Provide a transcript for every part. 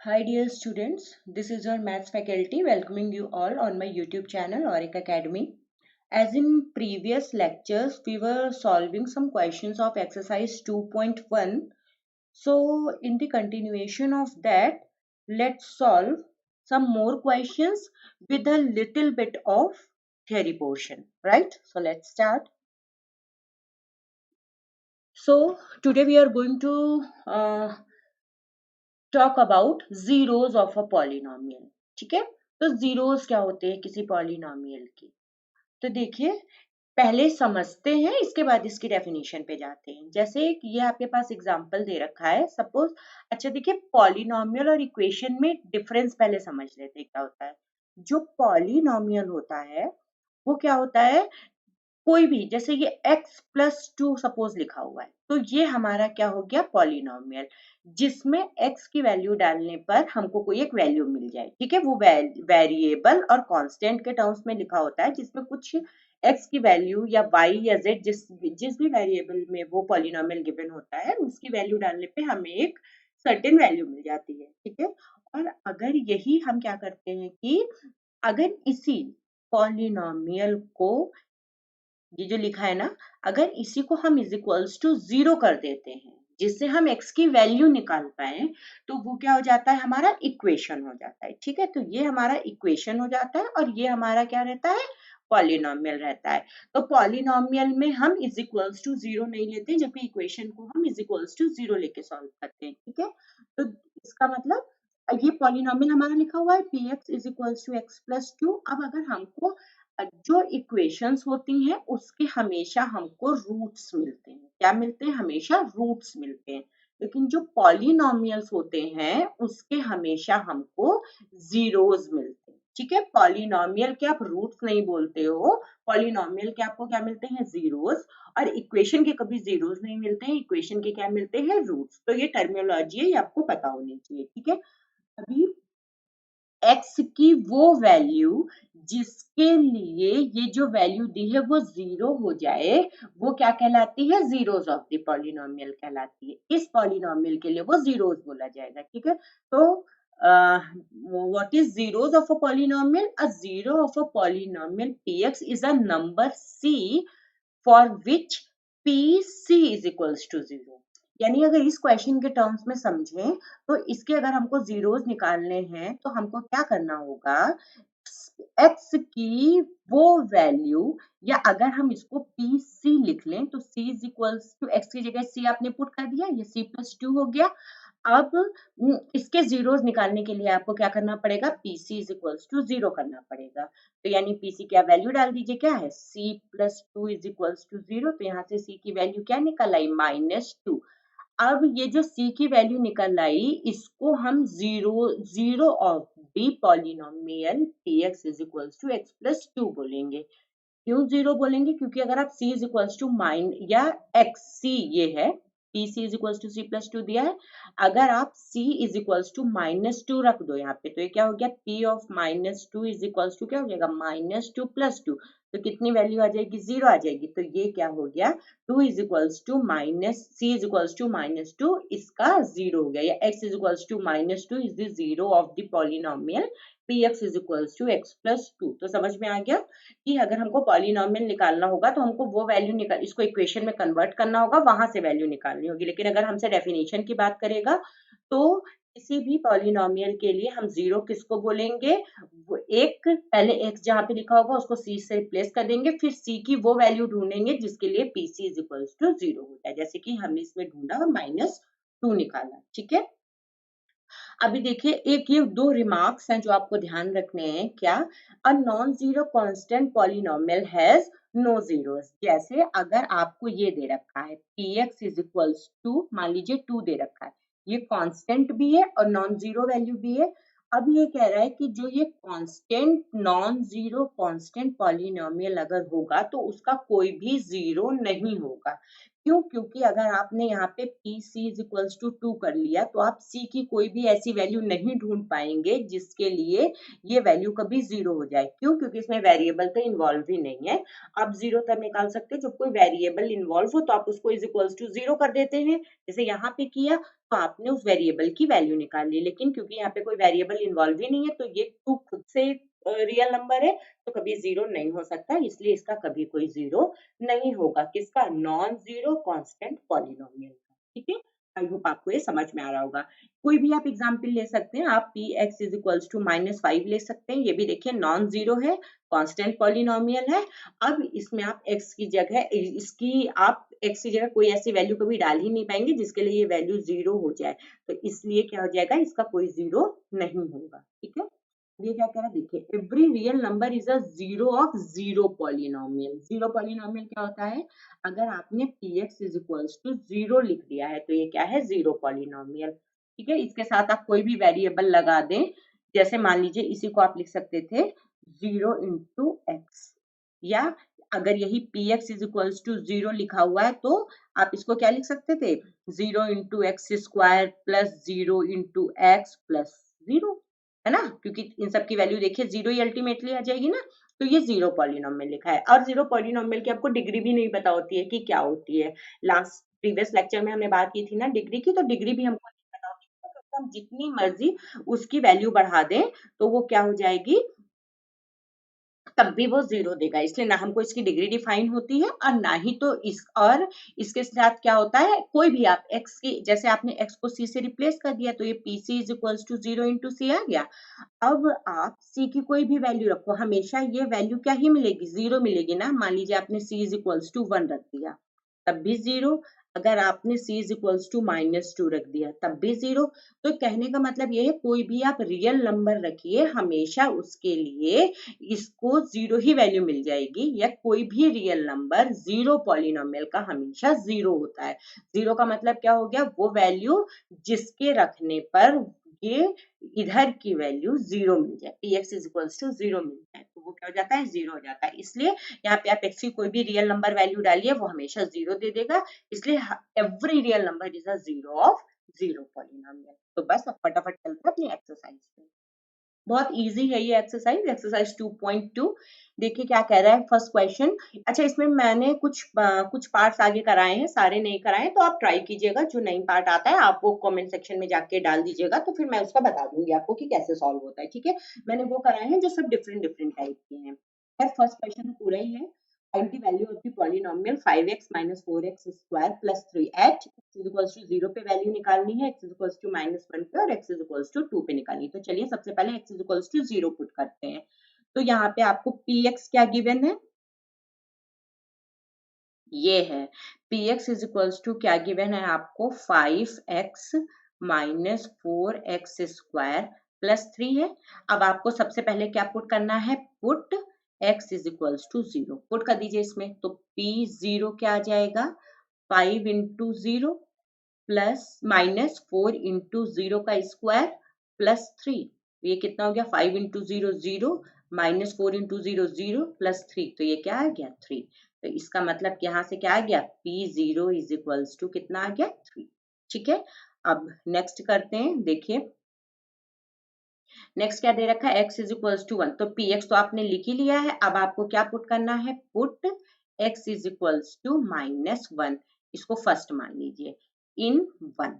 Hi dear students, this is your maths faculty welcoming you all on my YouTube channel Auric Academy. As in previous lectures, we were solving some questions of exercise 2.1. So in the continuation of that, let's solve some more questions with a little bit of theory portion, right? So let's start. So today we are going to talk about zeros of a polynomial. ठीक है, तो zeros क्या होते हैं किसी polynomial की? तो देखिए, पहले समझते हैं, इसके बाद इसकी डेफिनेशन पे जाते हैं। जैसे ये आपके पास एग्जांपल दे रखा है, सपोज। अच्छा देखिए, पॉलिनोमियल और इक्वेशन में डिफरेंस पहले समझ लेते हैं क्या होता है। जो पॉलिनोमियल होता है वो क्या होता है, कोई भी, जैसे ये x+2 सपोज लिखा हुआ है, तो ये हमारा क्या हो गया, पॉलिनोमियल, जिसमें x की वैल्यू डालने पर हमको कोई एक वैल्यू मिल जाए। ठीक है, वो वेरिएबल और कांस्टेंट के टर्म्स में लिखा होता है, जिसमें कुछ x की वैल्यू या y या z जिस भी वेरिएबल में वो पॉलिनोमियल गिवन होता है, उसकी वैल्यू डालने पे हमें एक सर्टेन वैल्यू मिल जाती है। ठीक है, और अगर यही हम क्या करते हैं कि अगर इसी पॉलिनोमियल को, ये जो लिखा है ना, अगर इसी को हम इज इक्वल्स टू 0 कर देते हैं, जिससे हम x की वैल्यू निकाल पाए, तो वो क्या हो जाता है, हमारा इक्वेशन हो जाता है। ठीक है, तो ये हमारा इक्वेशन हो जाता है और ये हमारा क्या रहता है, पॉलिनोमियल रहता है। तो पॉलिनोमियल में हम इज इक्वल्स टू 0 नहीं लेते, जबकि इक्वेशन को हम इज इक्वल्स टू 0 लेके सॉल्व करते हैं। ठीक है, तो इसका मतलब ये पॉलिनोमियल हमारा लिखा हुआ है px is equals to x+2। अब अगर हमको जो इक्वेशंस होती हैं उसके हमेशा हमको रूट्स मिलते हैं। क्या मिलते हैं, हमेशा रूट्स मिलते हैं। लेकिन जो पॉलिनोमियल्स होते हैं उसके हमेशा हमको जीरोस मिलते हैं। ठीक है, पॉलिनोमियल के आप रूट्स नहीं बोलते हो, पॉलिनोमियल के आपको क्या मिलते हैं, जीरोस। और इक्वेशन के कभी जीरोस नहीं मिलते हैं, इक्वेशन के क्या मिलते हैं, रूट्स। तो ये टर्मिनोलॉजी है, ये आपको पता होनी चाहिए। ठीक है, अभी x की वो वैल्यू जिसके लिए ये जो वैल्यू दी है वो 0 हो जाए, वो क्या कहलाती है, जीरोस ऑफ द पॉलिनोमियल कहलाती है। इस पॉलिनोमियल के लिए वो जीरोस बोला जाएगा। ठीक है, तो what is zeros of a polynomial? A zero of a polynomial px is a number c for which pc is equals to 0। यानी अगर इस क्वेश्चन के टर्म्स में समझें, तो इसके अगर हमको जीरोस निकालने हैं तो हमको क्या करना होगा, x की वो वैल्यू, या अगर हम इसको पी सी लिख लें तो c is equals to, x की जगह c आपने पुट कर दिया, ये c+2 हो गया। अब इसके जीरोस निकालने के लिए आपको क्या करना पड़ेगा, pc इज इक्वल्स टू 0 करना पड़ेगा। तो यानी pc क्या वैल्यू डाल दीजिए, क्या है, c+2 इज इक्वल्स टू 0। तो यहाँ से c की वैल्यू क्या निकल आई, -2। अब ये जो c की वैल्यू निकल आई, इसको हम zero of the polynomial px is equals to x+2 बोलेंगे। क्यों 0 बोलेंगे, क्योंकि अगर आप c इज इक्वल्स टू माइन या xc, ये है pc is equals to c+2 दिया है, अगर आप c इज इक्वल्स टू -2 रख दो यहाँ पे, तो ये क्या हो गया, p of -2 is equals to क्या हो जाएगा, -2+2। तो कितनी वैल्यू आ जाएगी, 0 आ जाएगी। तो ये क्या हो गया, 2 is equals to c is equals to -2, इसका 0 हो गया, या x is equals to -2 is the 0 of the polynomial px is equals to x+2। तो समझ में आ गया कि अगर हमको पॉलिनोमियल निकालना होगा तो हमको वो वैल्यू निकाल, इसको इक्वेशन में कन्वर्ट करना होगा, वहां से वैल्यू निकालनी होगी। लेकिन अगर हमसे डेफिनेशन की बात करेगा तो किसी भी पॉलिनोमियल के लिए हम 0 किसको बोलेंगे, वो एक पहले x जहाँ पे लिखा होगा उसको c से रिप्लेस कर देंगे, फिर c की वो वैल्यू ढूंढेंगे जिसके लिए pc इज इक्वल्स टू 0 होता है, जैसे कि हमने इसमें ढूंढा और -2 निकाला। ठीक है, अभी देखिए, एक ये दो रिमार्क्स हैं जो आपको ध्यान रखने हैं। क्या, a non zero constant polynomial has no zeros. जैसे अगर आपको ये दे रखा है px इज इक्वल्स टू, मान लीजिए 2 दे रखा है, ये कांस्टेंट भी है और नॉन जीरो वैल्यू भी है। अब ये कह रहा है कि जो ये constant non zero constant polynomial अगर होगा तो उसका कोई भी जीरो नहीं होगा। क्यों? क्योंकि अगर आपने यहाँ पे P C is equals to 2 कर लिया तो आप सी की कोई भी ऐसी वैल्यू नहीं ढूंढ पाएंगे जिसके लिए ये वैल्यू कभी 0 हो जाए। क्यों? क्योंकि इसमें वेरिएबल तो इन्वॉल्व ही नहीं है। आप 0 तब निकाल सकते हो जब कोई वेरिएबल इन्वॉल्व हो, तो आप उसको इज इक्वल्स टू 0 कर देते हैं, जैसे यहाँ पे किया, तो आपने उस वेरिएबल की वैल्यू निकाल ली। लेकिन क्योंकि यहाँ पे कोई वेरिएबल इन्वॉल्व ही नहीं है, तो ये 2 खुद से रियल नंबर है, तो कभी 0 नहीं हो सकता, इसलिए इसका कभी कोई 0 नहीं होगा। किसका? नॉन जीरो कांस्टेंट पॉलिनोमियल का। ठीक है, आई होप आपको ये समझ में आ रहा होगा। कोई भी आप एग्जांपल ले सकते हैं, आप P X is equals to -5 ले सकते हैं। ये भी देखिए नॉन जीरो है, कांस्टेंट पॉलिनोमियल है। अब इसमें आप एक्स की जगह कोई ऐसी वैल्यू कभी डाल ही नहीं पाएंगे जिसके लिए ये वैल्यू 0 हो जाए, तो इसलिए क्या हो जाएगा, इसका कोई 0 नहीं होगा। ठीक है, ये क्या कह रहा है, देखिए every real number is a zero of zero polynomial. Zero polynomial क्या होता है, अगर आपने px इज इक्वल्स टू 0 लिख दिया है तो ये क्या है, जीरो पॉलिनोमियल। ठीक है, इसके साथ आप कोई भी वेरिएबल लगा दें, जैसे मान लीजिए इसी को आप लिख सकते थे 0 इंटू एक्स, या अगर यही px इज इक्वल्स टू 0 लिखा हुआ है तो आप इसको क्या लिख सकते थे, 0 into x square plus 0 into x plus 0, है ना, क्योंकि इन सब की वैल्यू देखिए 0 ही अल्टीमेटली आ जाएगी ना। तो ये जीरो पॉलिनोमियल लिखा है, और जीरो पॉलिनोमियल की आपको डिग्री भी नहीं पता होती है कि क्या होती है। लास्ट प्रीवियस लेक्चर में हमने बात की थी ना डिग्री की, तो डिग्री भी हमको नहीं पता होती है, तो हम जितनी मर्जी उसकी वैल्यू बढ़ा दें तो वो क्या हो जाएगी, तब भी वो 0 देगा। इसलिए ना हमको इसकी डिग्री डिफाइन होती है, और ना ही तो इसके साथ क्या होता है, कोई भी आप x की, जैसे आपने x को c से रिप्लेस कर दिया तो ये pc is equals to 0 into C आ गया। अब आप c की कोई भी वैल्यू रखो, हमेशा ये वैल्यू क्या ही मिलेगी, 0 मिलेगी ना। मान लीजिए आपने c इज इक्वल्स टू 1 रख दिया, तब भी 0। अगर आपने c इज इक्वल्स टू -2 रख दिया, तब भी 0। तो कहने का मतलब ये है, कोई भी आप रियल नंबर रखिए, हमेशा उसके लिए इसको 0 ही वैल्यू मिल जाएगी, या कोई भी रियल नंबर जीरो पॉलिनोमियल का हमेशा 0 होता है। 0 का मतलब क्या हो गया, वो वैल्यू जिसके रखने पर ये इधर की वैल्यू 0 मिल जाए, px इज इक्वल्स टू 0 मिल जाए, तो वो क्या हो जाता है, 0 हो जाता है। इसलिए यहाँ पे आप x की कोई भी रियल नंबर वैल्यू डालिए, वो हमेशा 0 दे देगा। इसलिए every real number is a zero of zero polynomial. तो बस अब फटाफट चलते हैं अपनी एक्सरसाइज पे। बहुत इजी है ये एक्सरसाइज, एक्सरसाइज 2.2। देखिए क्या कह रहा है फर्स्ट क्वेश्चन। अच्छा, इसमें मैंने कुछ पार्ट्स आगे कराए हैं, सारे नहीं कराए हैं, तो आप ट्राई कीजिएगा, जो नई पार्ट आता है आप वो कमेंट सेक्शन में जाके डाल दीजिएगा, तो फिर मैं उसका बता दूंगी आपको कि कैसे सॉल्व होता है। ठीक है, मैंने वो कराए हैं जो सब डिफरेंट डिफरेंट टाइप के हैं। खैर फर्स्ट क्वेश्चन पूरा ही है। Find the value of the polynomial 5x minus 4x square plus 3 at x is equals to 0 पे वैल्यू निकालनी है, x is equals to -1 पे और x is equals to 2 पे निकालनी है। तो चलिए सबसे पहले x is equals to 0 put करते हैं। तो यहाँ पे आपको px क्या गिवन है, ये है px is equals to क्या गिवन है आपको, 5x minus 4x square plus 3 है। अब आपको सबसे पहले क्या पुट करना है, put x is equals to 0 put कर दीजिए इसमें, तो p0 क्या आ जाएगा, 5 इंटू 0 प्लस -4 इंटू 0 का स्क्वायर प्लस 3, तो ये कितना हो गया, 5 इंटू 0 0, -4 इंटू 0 0 प्लस 3, तो ये क्या आ गया 3। तो इसका मतलब यहाँ से क्या आ गया, p0 इज इक्वल्स टू कितना आ गया, 3। ठीक है, अब नेक्स्ट करते हैं। देखिए नेक्स्ट क्या दे रखा है, x इज इक्वल्स टू 1, तो px तो आपने लिख ही लिया है। अब आपको क्या पुट करना है, put x is equals to -1, इसको फर्स्ट मान लीजिए, इन 1,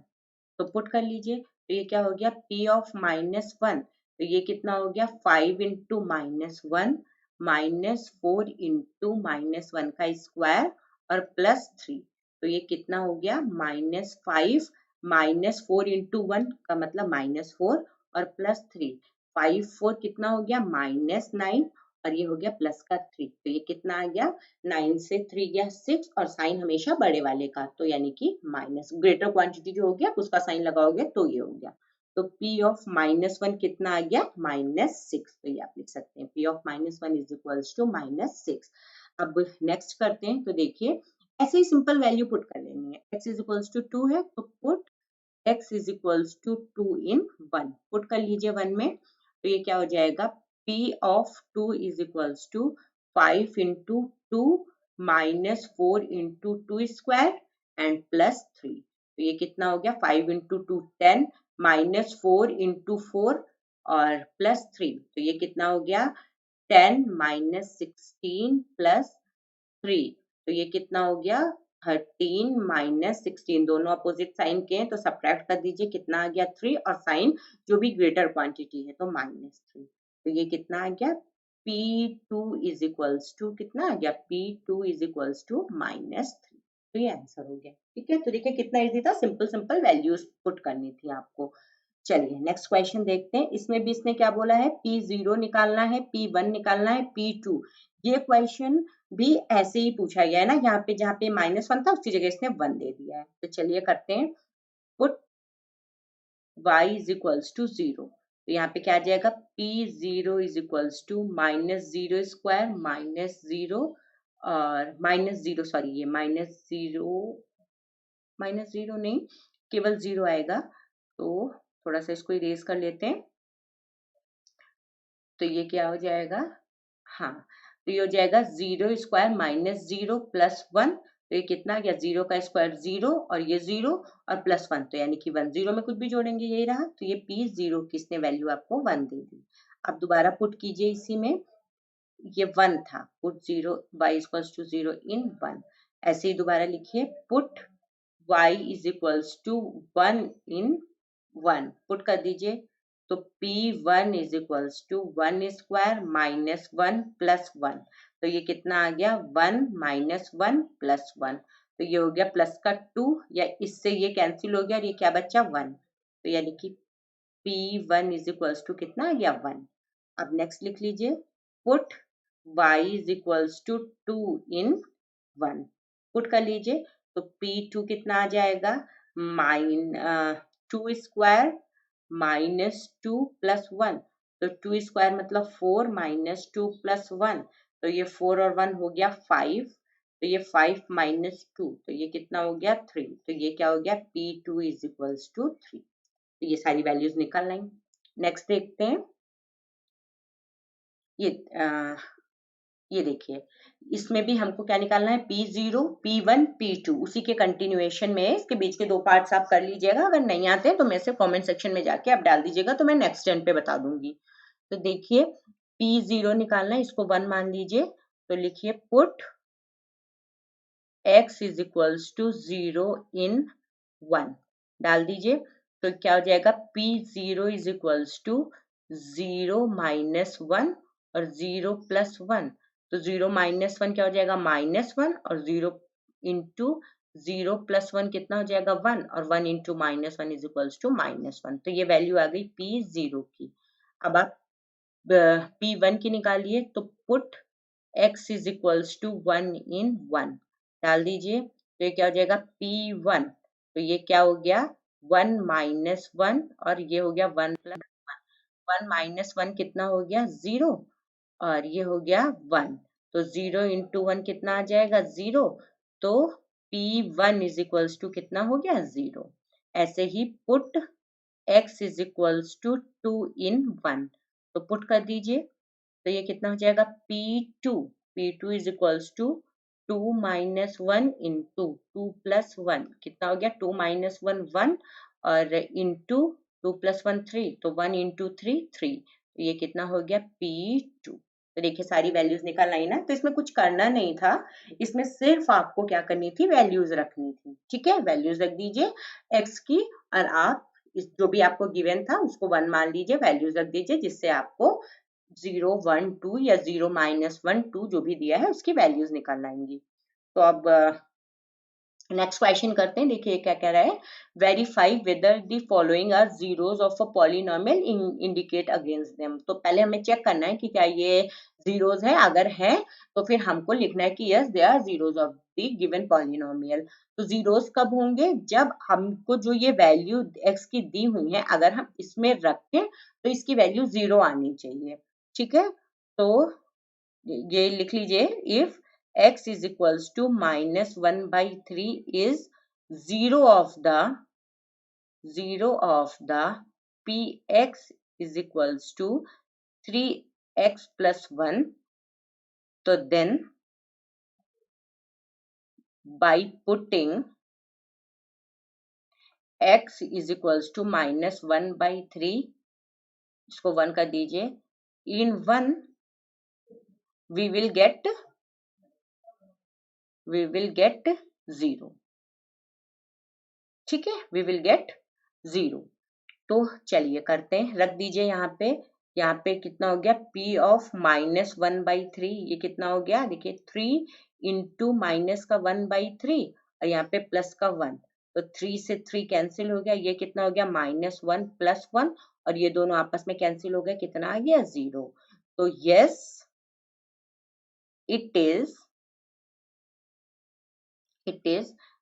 तो पुट कर लीजिए। तो ये क्या हो गया, p ऑफ -1, तो ये कितना हो गया, 5 इंटू -1 -4 इंटू -1 का स्क्वायर और प्लस 3, तो ये कितना हो गया, -5 -4 इंटू 1 का मतलब -4 और प्लस 3, 5 4 कितना हो गया, -9, और ये हो गया प्लस का 3, तो ये कितना आ गया, 9 से 3 गया 6, और साइन हमेशा बड़े वाले का, तो यानी कि माइनस, ग्रेटर क्वांटिटी जो हो गया उसका साइन लगाओगे तो ये हो गया। तो p ऑफ -1 कितना आ गया, -6, तो ये आप लिख सकते हैं p ऑफ -1 इज इक्वल्स टू -6। अब नेक्स्ट करते हैं, तो देखिए ऐसे ही सिंपल वैल्यू पुट कर लेनी है, x इज इक्वल्स टू 2 है, तो put x is equals to 2 in 1, put कर लीजिए 1 में, तो ये क्या हो जाएगा, p of 2 is equals to 5 into 2 minus 4 into 2 square and plus 3। तो ये कितना हो गया 5 इंटू 2 10 माइनस 4 इंटू 4 और प्लस 3। तो ये कितना हो गया 10 माइनस 16 प्लस 3। तो ये कितना हो गया 13 माइनस 16। दोनों अपोजिट साइन के हैं तो सब्ट्रैक्ट कर दीजिए, कितना आ गया 3 और साइन जो भी ग्रेटर क्वांटिटी है तो -3। तो ये कितना आ गया P2 इज इक्वल्स टू कितना आ गया P2 इज इक्वल्स टू -3। तो ये आंसर हो गया। ठीक है, तो देखिए कितना इजी था, सिंपल सिंपल वैल्यूज पुट करनी थी आपको। चलिए नेक्स्ट क्वेश्चन देखते हैं। इसमें भी इसने क्या बोला है P0 निकालना है, P1 निकालना है, P2। ये क्वेश्चन भी ऐसे ही पूछा गया है ना, यहाँ पे जहाँ पे -1 था उसकी जगह इसने 1 दे दिया है। तो चलिए करते हैं, put y is equals to 0। तो यहाँ पे क्या आ जाएगा P0 is equals to -0 square -0 और -0 सॉरी ये -0 नहीं केवल 0 आएगा। तो थोड़ा सा इसको इरेज कर लेते हैं। तो ये क्या हो जाएगा, हाँ तो ये हो जाएगा 0 स्क्वायर -0 प्लस 1। तो ये कितना गया 0 का स्क्वायर 0 और ये 0 और प्लस 1 तो यानी कि 1। 0 में कुछ भी जोड़ेंगे यही रहा। तो ये P0 की इसने वैल्यू आपको 1 दे दी। अब दोबारा पुट कीजिए इसी में, ये 1 था, put 0 y equals to 0 in 1। ऐसे ही दोबारा लिखिए, put y is equals to 1 in 1। Put कर दीजिए, तो P1 is equals to 1 square -1 plus 1। तो ये कितना आ गया 1 -1 प्लस 1। तो ये हो गया प्लस का 2 या इससे ये कैंसिल हो गया और ये क्या बचा 1। तो यानी कि P1 इज इक्वल्स टू कितना आ गया 1। अब नेक्स्ट लिख लीजिए, put y is equals to 2 in 1। Put कर लीजिए, तो P2 कितना आ जाएगा 2 स्क्वायर -2 प्लस 1। तो 2 स्क्वायर मतलब 4 -2 प्लस 1। तो ये 4 और 1 हो गया 5। तो ये 5 -2 तो ये कितना हो गया 3। तो ये क्या हो गया P2 इज इक्वल्स टू 3। तो ये सारी वैल्यूज निकाल लेंगे। नेक्स्ट देखते हैं, ये ये देखिए इसमें भी हमको क्या निकालना है P0 P1 P2 उसी के कंटिन्यूएशन में है। इसके बीच के दो पार्ट्स आप कर लीजिएगा, अगर नहीं आते तो मेरे से कमेंट सेक्शन में जाके आप डाल दीजिएगा तो मैं नेक्स्ट टर्न पे बता दूंगी। तो देखिए P0 निकालना है, इसको 1 मान लीजिए। तो लिखिए put x is equals to 0 in 1 डाल दीजिए। तो क्या हो जाएगा P0 इज इक्वल्स टू 0 -1 और 0 प्लस 1। तो 0 -1 क्या हो जाएगा -1 और 0 इंटू 0 प्लस 1 कितना हो जाएगा 1 और 1 इंटू -1 इज इक्वल्स टू -1। तो ये वैल्यू आ गई P0 की। अब आप P1 की निकालिए, तो put x is equals to 1 in 1 डाल दीजिए। तो ये क्या हो जाएगा P1। तो ये क्या हो गया 1 -1 और ये हो गया 1 प्लस 1 -1 कितना हो गया 0 और ये हो गया 1। तो 0 इंटू 1 कितना आ जाएगा 0। तो P1 इज इक्वल्स टू कितना हो गया 0। ऐसे ही put x is equals to 2 in 1। तो पुट कर दीजिए, तो ये कितना हो जाएगा P2। P2 is equals to 2 -1 into 2 plus 1 कितना हो गया 2 -1 1 और इंटू 2 प्लस 1 3। तो 1 इंटू 3 3। तो ये कितना हो गया P2। तो देखिए सारी वैल्यूज निकाल आई ना, तो इसमें कुछ करना नहीं था, इसमें सिर्फ आपको क्या करनी थी वैल्यूज रखनी थी। ठीक है, वैल्यूज रख दीजिए x की और आप इस जो भी आपको गिवन था उसको 1 मान लीजिए, वैल्यूज रख दीजिए जिससे आपको 0 1 2 या 0 -1 2 जो भी दिया है उसकी वैल्यूज निकाल आएंगी। तो अब नेक्स्ट क्वेश्चन करते हैं। देखिए क्या कह रहा है, verify whether the following are zeros of a polynomial indicate against them. तो पहले हमें चेक करना है कि क्या ये जीरोस है, अगर है तो फिर हमको लिखना है कि yes they are zeros of the given polynomial. तो जीरोस कब होंगे, जब हमको जो ये वैल्यू x की दी हुई है अगर हम इसमें रखें तो इसकी वैल्यू 0 आनी चाहिए। ठीक है, तो ये लिख लीजिए, if x is equals to -1/3 is zero of the px is equals to 3x plus 1. तो then by putting x is equals to -1/3, इसको 1 कर दीजिए, इन 1 we will get 0, ठीक है, we will get 0। तो चलिए करते हैं, रख दीजिए यहाँ पे कितना हो गया, p ऑफ -1/3, ये कितना हो गया, देखिए 3 इंटू माइनस का 1/3 और यहाँ पे प्लस का 1, तो 3 से 3 कैंसिल हो गया, ये कितना हो गया -1 प्लस 1 और ये दोनों आपस में कैंसिल हो गए, कितना आ गया 0। तो yes it is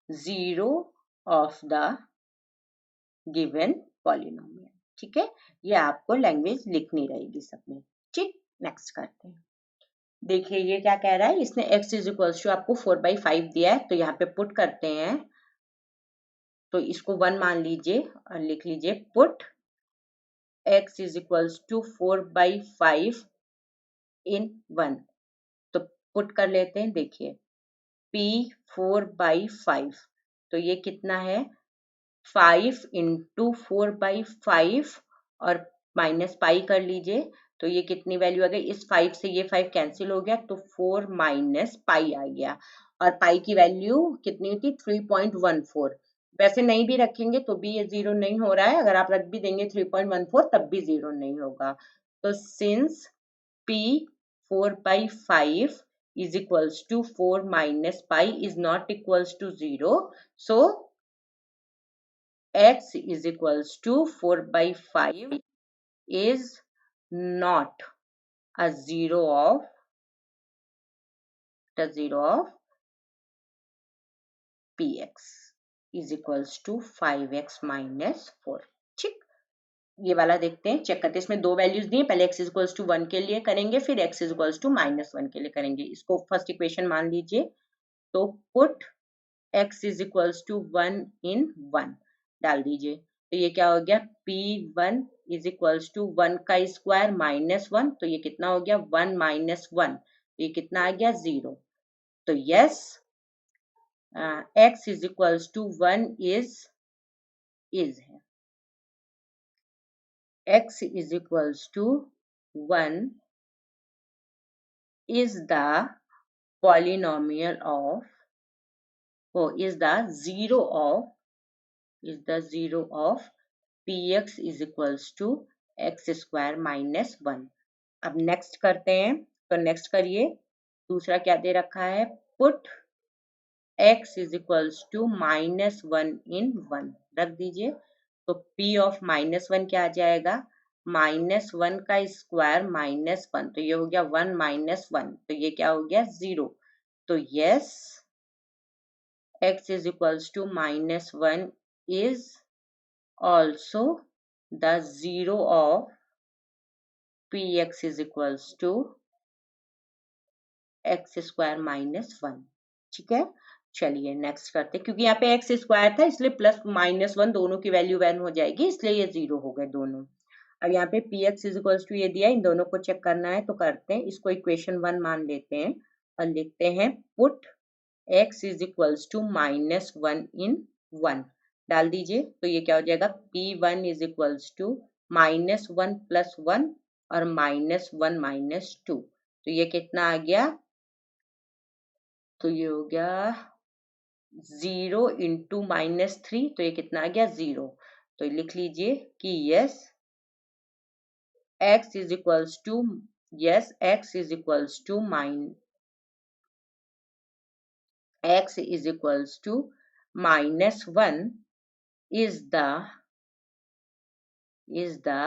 0 of the given polynomial, ठीक है, ये आपको लैंग्वेज लिखनी रहेगी सब में, ठीक। नेक्स्ट करते हैं, देखिए ये क्या कह रहा है, इसने x इज इक्वल्स टू आपको 4/5 दिया है, तो यहाँ पे पुट करते हैं, तो इसको 1 मान लीजिए और लिख लीजिए put x is equals to 4/5 in 1, तो पुट कर लेते हैं, देखिए p 4/5, तो ये कितना है 5 इंटू 4/5 और माइनस पाई कर लीजिए, तो ये कितनी वैल्यू आ गई, इस 5 से ये 5 कैंसिल हो गया, तो 4 माइनस पाई आ गया, और पाई की वैल्यू कितनी थी 3.14, वैसे नहीं भी रखेंगे तो भी ये 0 नहीं हो रहा है, अगर आप रख भी देंगे 3.14 तब भी 0 नहीं होगा। तो since p 4/5 is equals to 4 minus pi is not equals to 0, so x is equals to 4/5 is not a zero of px is equals to 5x minus 4, ठीक। ये वाला देखते हैं, चेक करते हैं, इसमें दो वैल्यूज दी हैं, पहले x इज इक्वल्स टू 1 के लिए करेंगे, फिर x इज इक्वल्स टू -1 के लिए करेंगे, इसको फर्स्ट इक्वेशन मान लीजिए, तो put x is equals to 1 in 1 डाल दीजिए, तो ये क्या हो गया p1 इज इक्वल्स टू 1 का स्क्वायर -1, तो ये कितना हो गया 1 माइनस 1, तो ये कितना आ गया 0। तो yes x is equals to 1 is है, x is equals to 1 is the polynomial of, is the zero of px is equals to x square minus 1। अब नेक्स्ट करते हैं, तो नेक्स्ट करिए, दूसरा क्या दे रखा है, put x is equals to -1 in 1 रख दीजिए, तो p ऑफ -1 क्या आ जाएगा, -1 का स्क्वायर -1, तो ये हो गया 1 माइनस 1, तो ये क्या हो गया 0। तो yes x is equals to -1 is also the zero of px is equals to x square minus 1, ठीक है। चलिए नेक्स्ट करते हैं, क्योंकि यहाँ पे एक्स स्क्वायर था इसलिए प्लस -1 दोनों की वैल्यू 1 हो जाएगी, इसलिए ये 0 हो गए दोनों। अब यहाँ पे P X is equals to ये दिया, इन दोनों को चेक करना है, तो करते हैं, इसको इक्वेशन 1 मान लेते हैं और लिखते हैं put x is equals to -1 in 1 डाल दीजिए, तो ये क्या हो जाएगा p1 is equals to -1 plus 1 और -1 माइनस 2, तो ये कितना आ गया, तो ये हो गया 0 इंटू -3, तो ये कितना आ गया 0। तो लिख लीजिए कि yes x is equals to x is equals to -1 is the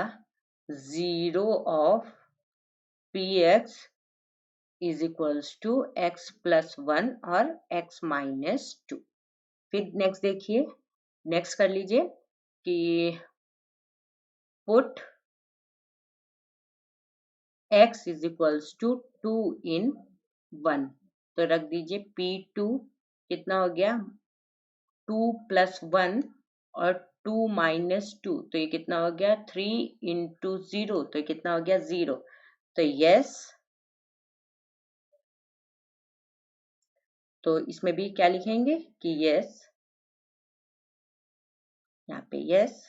zero of px is equals to x plus 1 और x minus 2। फिर नेक्स्ट देखिए, नेक्स्ट कर लीजिए कि put x is equals to 2 in 1, तो रख दीजिए p2 कितना हो गया 2 प्लस 1 और 2 माइनस 2, तो ये कितना हो गया 3 इंटू 0, तो ये कितना हो गया 0। तो यस तो इसमें भी क्या लिखेंगे कि यस यहाँ पे यस,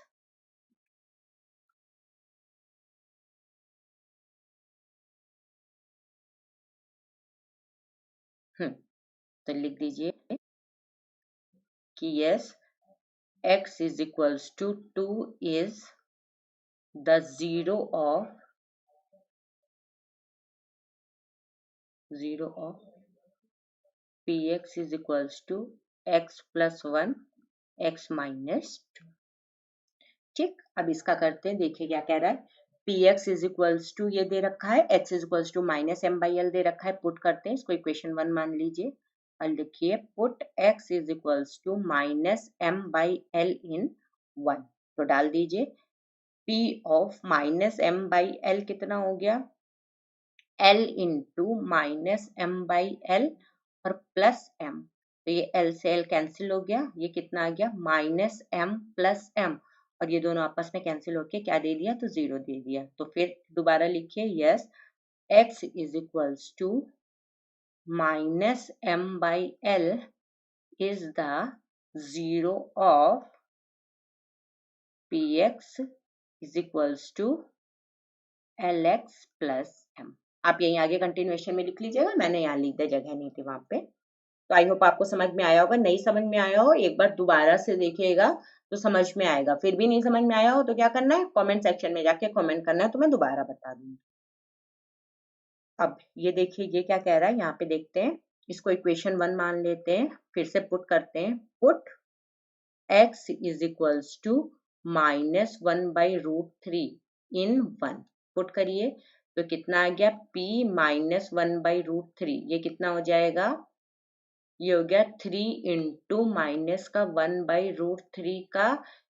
तो लिख दीजिए कि yes x is equals to 2 is the zero of px is equals to x plus 1 x minus 2। ठीक, अब इसका करते हैं, देखिए क्या कह रहा है। px इज इक्वल्स टू ये दे रखा है, x is equals to minus M by L दे रखा है, पुट करते हैं इसको, इक्वेशन 1 मान लीजिए और लिखिए put x is equals to minus M by L in 1। तो डाल दीजिए p of minus M by L कितना हो गया, l into minus M by L और प्लस m, तो ये l से l कैंसिल हो गया, ये कितना आ गया माइनस m प्लस m, और ये दोनों आपस में कैंसिल होके क्या दे दिया, तो 0 दे दिया। तो फिर दोबारा लिखिए yes x is equals to minus m by l is the zero of px is equals to lx plus m। आप यहीं आगे कंटिन्यूएशन में लिख लीजिएगा, मैंने यहाँ लिख दिया, जगह नहीं थी वहां पे। तो आई होप आपको समझ में आया होगा, नहीं समझ में आया हो एक बार दोबारा से देखिएगा तो समझ में आएगा, फिर भी नहीं समझ में आया हो तो क्या करना है, कमेंट सेक्शन में जाके कमेंट करना है, तो मैं दोबारा बता दूंगी। अब ये देखिए ये क्या कह रहा है, यहाँ पे देखते हैं, इसको इक्वेशन 1 मान लेते हैं, फिर से पुट करते हैं, put x is equals to minus 1 by root 3 in 1, put करिए तो कितना आ गया p माइनस 1 बाई रूट 3, ये कितना हो जाएगा, ये हो गया 3 इंटू माइनस का 1 बाई रूट 3 का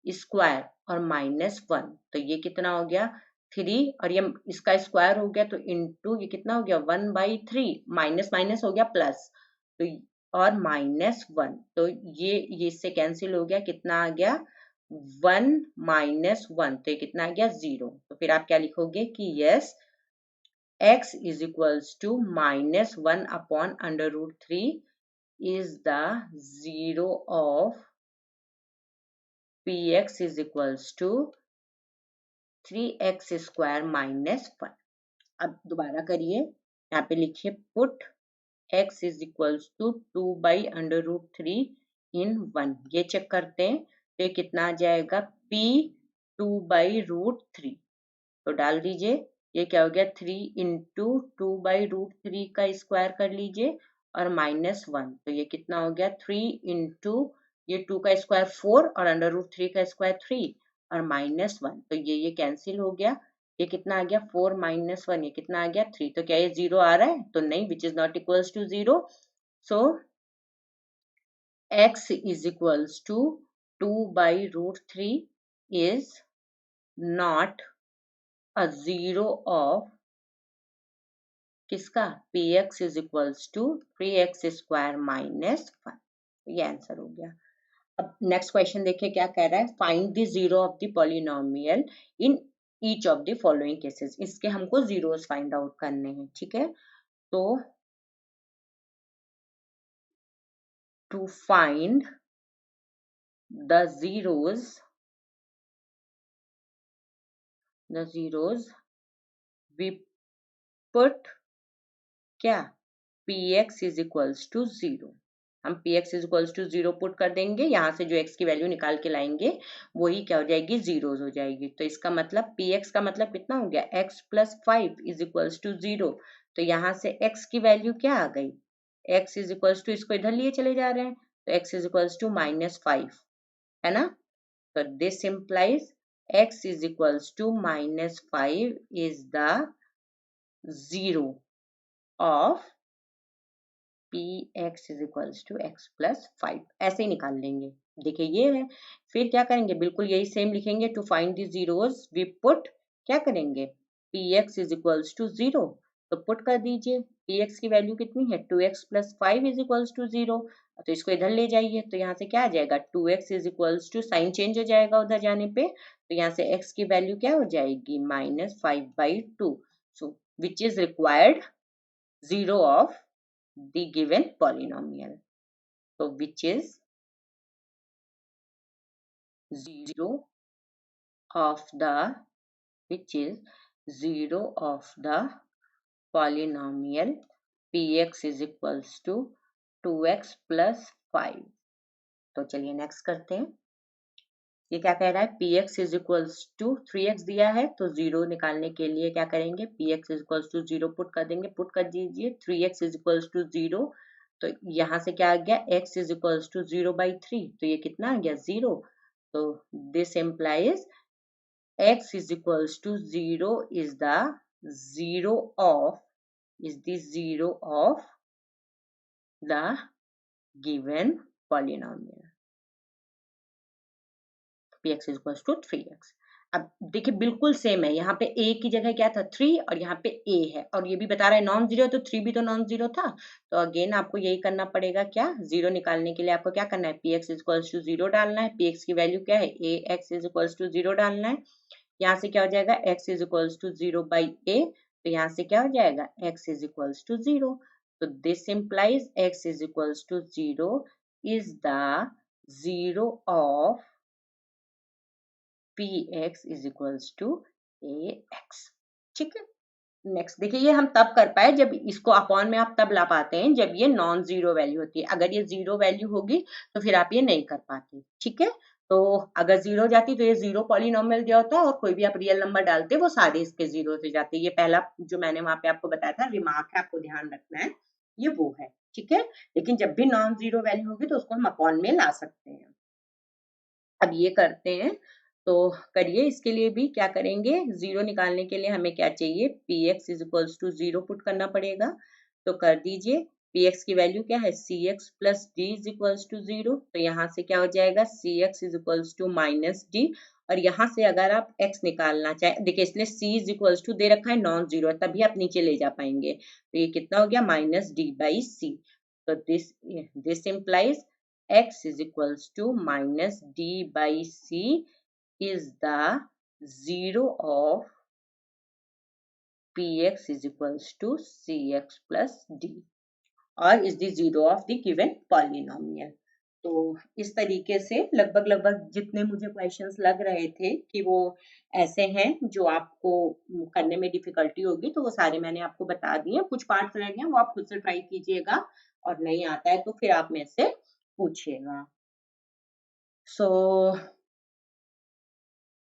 स्क्वायर और माइनस 1, तो ये कितना हो गया 3, और ये इसका स्क्वायर हो गया तो इंटू ये कितना हो गया 1 बाई 3, माइनस माइनस हो गया प्लस, तो और माइनस 1, तो ये इससे कैंसिल हो गया, कितना आ गया 1 माइनस 1, तो ये कितना आ गया 0। तो फिर आप क्या लिखोगे कि yes x is equals to minus 1 upon under root 3 is the zero of px is equals to 3x square minus 1। अब दोबारा करिए, यहाँ पे लिखिए put x is equals to 2 by under root 3 in 1, ये चेक करते हैं तो ये कितना आ जाएगा p 2 by root 3, तो डाल दीजिए, ये क्या हो गया 3 इंटू 2 बाई रूट 3 का स्क्वायर कर लीजिए और माइनस 1, तो ये कितना हो गया 3 इंटू ये 2 का स्क्वायर 4 और अंडर रूट 3 का स्क्वायर 3 और माइनस 1, तो ये कैंसिल हो गया, ये कितना आ गया 4 माइनस 1, ये कितना आ गया 3, तो क्या ये 0 आ रहा है, तो नहीं, which is not equals to 0। So x is equals to 2 by root 3 is not a zero of किसका px is equals to 3x square minus 1, ये आंसर हो गया। अब नेक्स्ट क्वेश्चन देखिए क्या कह रहा है, find the zero of the polynomial in each of the following cases, इसके हमको जीरोस फाइंड आउट करने हैं, ठीक है। तो to find the zeros we put क्या px इज इक्वल्स टू 0, हम px is equals to 0 put कर देंगे, यहाँ से जो x की वैल्यू निकाल के लाएंगे वही क्या हो जाएगी, जीरोस हो जाएगी। तो इसका मतलब px का मतलब कितना हो गया x plus 5 is equals to 0, तो यहाँ से x की वैल्यू क्या आ गई, x इज इक्वल्स टू, इसको इधर लिए चले जा रहे हैं तो x is equals to minus 5, है ना। तो this implies x is equals to minus 5 is the zero of px is equals to x plus 5, ऐसे ही निकाल लेंगे। देखिए ये है, फिर क्या करेंगे, बिल्कुल यही सेम लिखेंगे, to find the zeros we put क्या करेंगे px इज इक्वल्स टू 0, तो पुट कर दीजिए, px की वैल्यू कितनी है 2x plus 5 is equals to 0, तो इसको इधर ले जाइए तो यहाँ से क्या आ जाएगा 2x is equals to, sign change हो जाएगा उधर जाने पे, तो यहाँ से x की वैल्यू क्या हो जाएगी minus 5/2, so which is required zero of the given polynomial, so which is zero of the polynomial px is equals to 2x plus 5। तो चलिए नेक्स्ट करते हैं। ये क्या कह रहा है, px is equals to 3x दिया है, तो जीरो निकालने के लिए क्या करेंगे, px is equals to 0 put कर देंगे, पुट कर दीजिए 3x इज इक्वल्स टू 0। तो यहाँ से क्या आ गया, x इज इक्वल्स टू 0/3, तो ये कितना आ गया 0। तो this implies x is equals to 0 is the zero of the given polynomial px is equals to 3x। अब देखिए बिल्कुल सेम है, यहाँ पे a की जगह क्या था 3 और यहाँ पे a है, और ये भी बता रहा है नॉन जीरो, तो 3 भी तो नॉन जीरो था। तो अगेन आपको यही करना पड़ेगा, क्या जीरो निकालने के लिए आपको क्या करना है, px is equals to 0 डालना है। px की वैल्यू क्या है, ax is equals to 0 डालना है। यहाँ से क्या हो जाएगा, x is equals to 0/a, तो यहाँ से क्या हो जाएगा, x is equals to 0। तो this implies x is equals to 0 is the zero of px is equals to ax। ठीक है, नेक्स्ट देखिए, ये हम तब कर पाए जब इसको अपॉन में आप तब ला पाते हैं जब ये नॉन जीरो वैल्यू होती है। अगर ये जीरो वैल्यू होगी तो फिर आप ये नहीं कर पाते। ठीक है, तो अगर जीरो जाती तो ये जीरो पॉलिनोमियल दिया होता, और कोई भी आप रियल नंबर डालते वो सारे इसके जीरो से जाते। ये पहला जो मैंने वहां पे आपको बताया था रिमार्क है, आपको ध्यान रखना है, ये वो है। ठीक है, लेकिन जब भी नॉन जीरो वैल्यू होगी तो उसको हम अपॉन में ला सकते हैं। अब ये करते हैं, तो करिए, इसके लिए भी क्या करेंगे, जीरो निकालने के लिए हमें क्या चाहिए, px is equals to 0 put करना पड़ेगा। तो कर दीजिए, px की वैल्यू क्या है, cx plus d is equals to 0। तो यहाँ से क्या हो जाएगा, cx is equals to minus D, और यहाँ से अगर आप x निकालना चाहें, देखिए इसलिए c इज इक्वल्स टू दे रखा है, नॉन जीरो है, तभी आप नीचे ले जा पाएंगे। तो ये कितना हो गया, माइनस डी बाई सी। तो this implies x is equals to minus d by c is the zero of px is equals to cx plus d, और is the zero of the given polynomial। तो इस तरीके से लगभग जितने मुझे questions लग रहे थे कि वो ऐसे हैं जो आपको करने में डिफिकल्टी होगी, तो वो सारे मैंने आपको बता दिए। कुछ पार्ट्स रह गए वो आप खुद से ट्राई कीजिएगा, और नहीं आता है तो फिर आप मेरे से पूछिएगा। So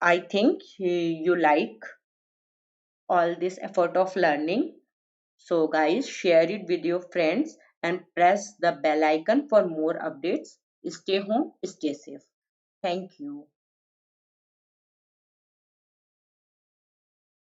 I think you like all this effort of learning. So guys, share it with your friends and press the bell icon for more updates. Stay home, stay safe. Thank you.